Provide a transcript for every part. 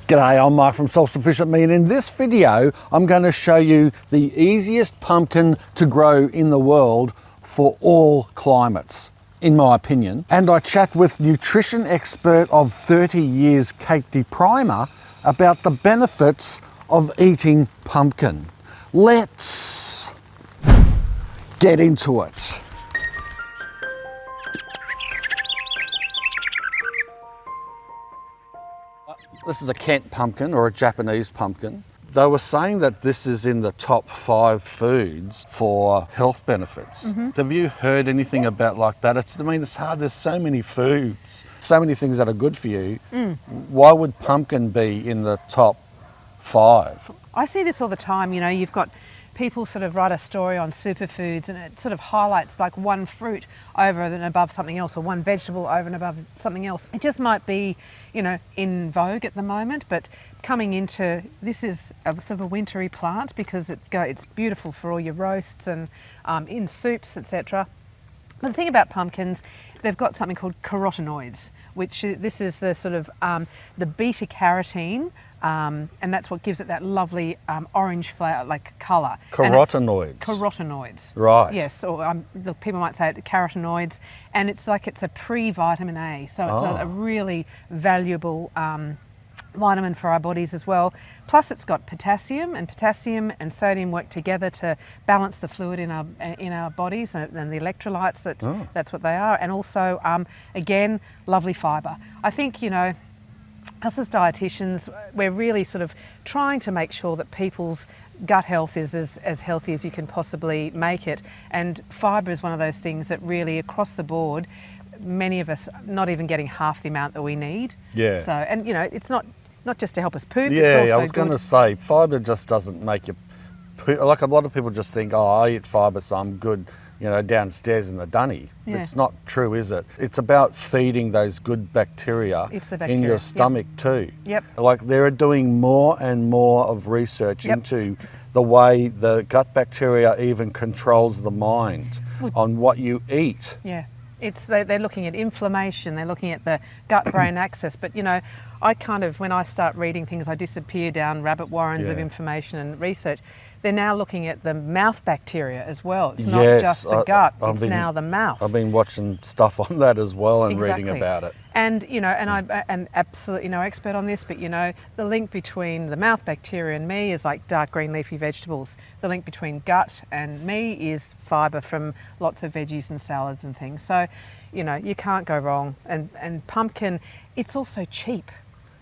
G'day, I'm Mark from Self-Sufficient Me, and in this video I'm going to show you the easiest pumpkin to grow in the world for all climates, in my opinion. And I chat with nutrition expert of 30 years, Kate DePrimer, about the benefits of eating pumpkin. Let's get into it. This is a Kent pumpkin or a Japanese pumpkin. They were saying that this is in the top 5 foods for health benefits. Have you heard anything about like that? It's hard. There's so many foods, so many things that are good for you. Why would pumpkin be in the top 5? I see this all the time. You know, you've got people sort of write a story on superfoods and it sort of highlights like one fruit over and above something else, or one vegetable over and above something else. It just might be, you know, in vogue at the moment, but coming into, this is a sort of a wintry plant because it's beautiful for all your roasts and in soups, etc. But the thing about pumpkins, they've got something called carotenoids, which this is the sort of the beta carotene, and that's what gives it that lovely orange flower like colour. Carotenoids. Carotenoids. Right. Yes, or look, people might say it, carotenoids, and it's like it's a pre-vitamin A, so it's a really valuable vitamin for our bodies as well. Plus it's got potassium and sodium work together to balance the fluid in our bodies and the electrolytes. That's what they are. And also, again, lovely fibre. I think, you know, us as dietitians, we're really sort of trying to make sure that people's gut health is as healthy as you can possibly make it. And fibre is one of those things that really, across the board, many of us not even getting half the amount that we need. Yeah. So, and you know, it's not just to help us poop. Yeah, it's also I was going to say, fibre just doesn't make you poop. Like a lot of people just think, oh, I eat fibre, so I'm good, you know, downstairs in the dunny. Yeah. It's not true, is it? It's about feeding those good bacteria, in your stomach too. Yep. Like they're doing more and more of research into the way the gut bacteria even controls the mind on what you eat. Yeah. They're looking at inflammation, they're looking at the gut-brain axis, but you know, I kind of, when I start reading things, I disappear down rabbit warrens of information and research. They're now looking at the mouth bacteria as well. It's not just the gut, it's now the mouth. I've been watching stuff on that as well and reading about it. And you know, and I'm absolutely no expert on this, but you know, the link between the mouth bacteria and me is like dark green leafy vegetables. The link between gut and me is fibre from lots of veggies and salads and things. So, you know, you can't go wrong. And pumpkin, it's also cheap.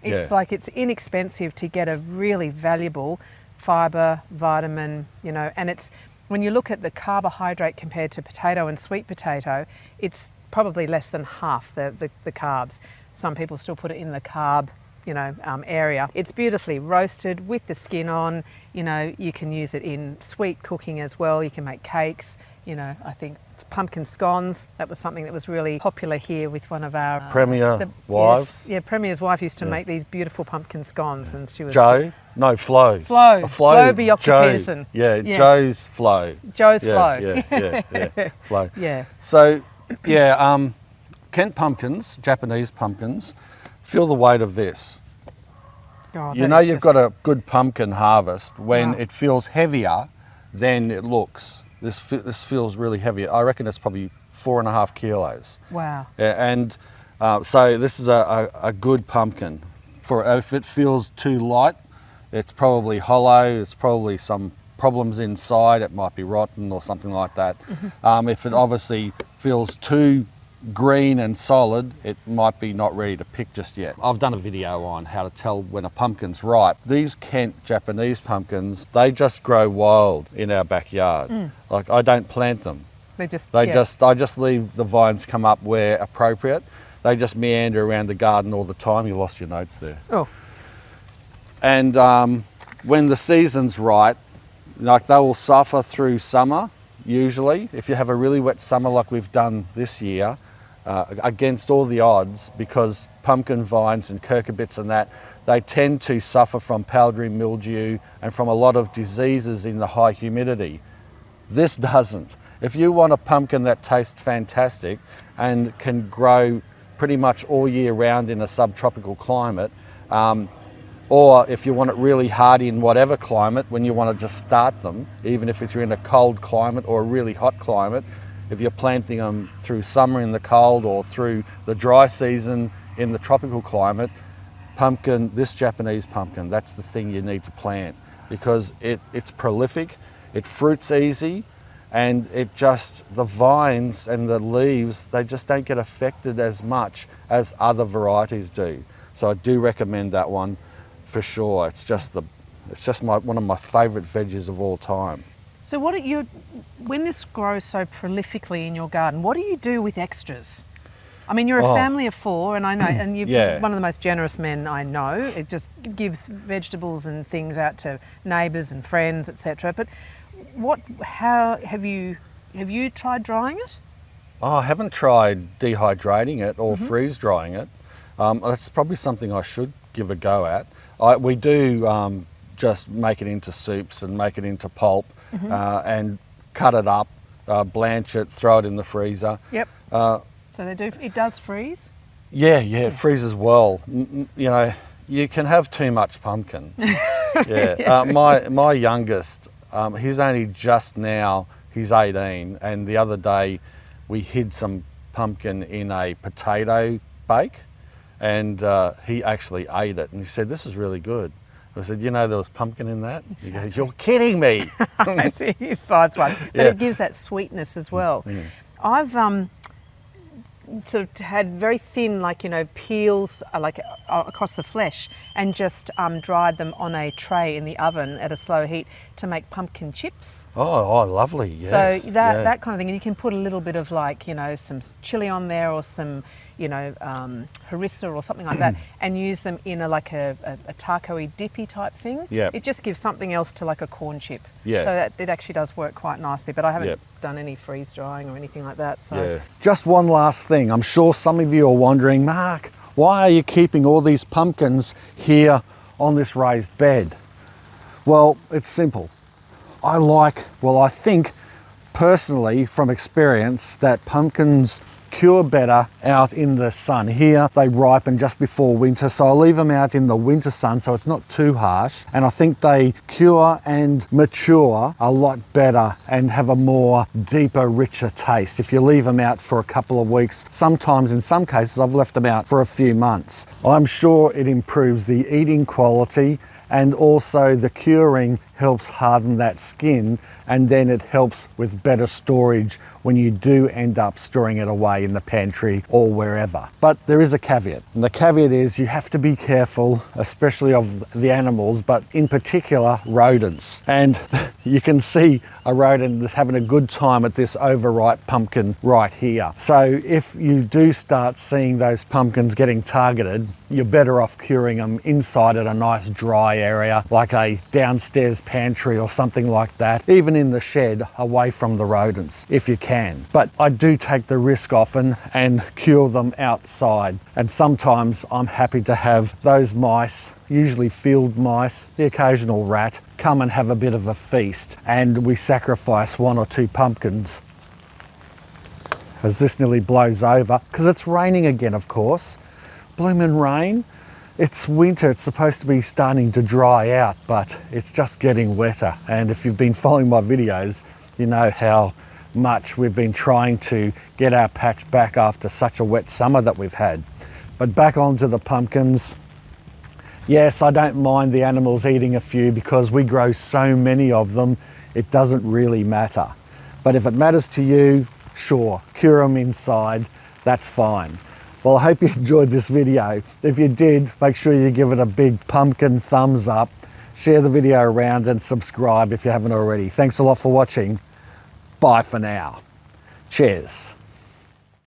It's like it's inexpensive to get a really valuable fibre, vitamin, you know, and it's, when you look at the carbohydrate compared to potato and sweet potato, it's probably less than half the carbs. Some people still put it in the carb, you know, area. It's beautifully roasted with the skin on. You know, you can use it in sweet cooking as well. You can make cakes. You know, I think pumpkin scones, that was something that was really popular here with one of our Premier wives. Yes, yeah, Premier's wife used to make these beautiful pumpkin scones, and she was Flo Flo Bjorka Pearson. Yeah, Joe's Flo. Joe's Flo. Yeah, Flo. Yeah. So, yeah, Kent pumpkins, Japanese pumpkins, feel the weight of this. Oh, you know you've got a good pumpkin harvest when it feels heavier than it looks. This feels really heavy. I reckon it's probably 4.5 kilos. Wow. Yeah, and so this is a good pumpkin. If it feels too light, it's probably hollow. It's probably some problems inside. It might be rotten or something like that. If it obviously feels too green and solid, it might be not ready to pick just yet. I've done a video on how to tell when a pumpkin's ripe. These Kent Japanese pumpkins, they just grow wild in our backyard. Like I don't plant them. I just leave the vines come up where appropriate. They just meander around the garden all the time. You lost your notes there. Oh. And when the season's right, like they will suffer through summer usually. If you have a really wet summer like we've done this year, against all the odds, because pumpkin vines and cucurbits and that, they tend to suffer from powdery mildew and from a lot of diseases in the high humidity. This doesn't. If you want a pumpkin that tastes fantastic and can grow pretty much all year round in a subtropical climate, Or if you want it really hardy in whatever climate, when you want to just start them, even if it's in a cold climate or a really hot climate, if you're planting them through summer in the cold or through the dry season in the tropical climate, pumpkin, this Japanese pumpkin, that's the thing you need to plant, because it's prolific, it fruits easy, and the vines and the leaves, they just don't get affected as much as other varieties do. So I do recommend that one for sure. It's just one of my favourite veggies of all time. So when this grows so prolifically in your garden, what do you do with extras? I mean, you're a family of 4, and I know, and you're Yeah. one of the most generous men I know. It just gives vegetables and things out to neighbours and friends, etc. But how have you tried drying it? Oh, I haven't tried dehydrating it or freeze drying it. That's probably something I should give a go at. We do just make it into soups and make it into pulp and cut it up, blanch it, throw it in the freezer. Yep. So it does freeze? Yeah, it freezes well. You know, you can have too much pumpkin. Yeah. My youngest, he's only just now, he's 18, and the other day we hid some pumpkin in a potato bake, and he actually ate it, and he said, "This is really good." I said, "You know there was pumpkin in that?" He goes, "You're kidding me." I see, he's size one. But Yeah. it gives that sweetness as well. I've sort of had very thin, peels across the flesh, and just dried them on a tray in the oven at a slow heat to make pumpkin chips. Oh, lovely, yes. So that kind of thing, and you can put a little bit of some chili on there, or some harissa or something like that, and use them in a taco-y dippy type thing. Yeah. It just gives something else to like a corn chip. Yeah. So that it actually does work quite nicely, but I haven't Yep. done any freeze drying or anything like that. So Yeah. Just one last thing. I'm sure some of you are wondering, Mark, why are you keeping all these pumpkins here on this raised bed? Well, it's simple. I think personally from experience that pumpkins cure better out in the sun. Here they ripen just before winter, so I leave them out in the winter sun so it's not too harsh, and I think they cure and mature a lot better and have a more deeper, richer taste if you leave them out for a couple of weeks. Sometimes, in some cases, I've left them out for a few months. I'm sure it improves the eating quality, and also the curing helps harden that skin, and then it helps with better storage when you do end up storing it away in the pantry or wherever. But there is a caveat, and the caveat is you have to be careful, especially of the animals, but in particular rodents. And you can see a rodent that's having a good time at this overripe pumpkin right here. So if you do start seeing those pumpkins getting targeted, you're better off curing them inside at a nice dry area, like a downstairs pantry or something like that, even in the shed away from the rodents if you can. But I do take the risk often and cure them outside, and sometimes I'm happy to have those mice, usually field mice, the occasional rat, come and have a bit of a feast, and we sacrifice 1 or 2 pumpkins as this nearly blows over, because it's raining again, of course. Bloomin' rain. It's winter, it's supposed to be starting to dry out, but it's just getting wetter. And if you've been following my videos, you know how much we've been trying to get our patch back after such a wet summer that we've had. But back onto the pumpkins. Yes, I don't mind the animals eating a few because we grow so many of them, it doesn't really matter. But if it matters to you, sure, cure them inside, that's fine. Well, I hope you enjoyed this video. If you did, make sure you give it a big pumpkin thumbs up, share the video around, and subscribe if you haven't already. Thanks a lot for watching. Bye for now. Cheers.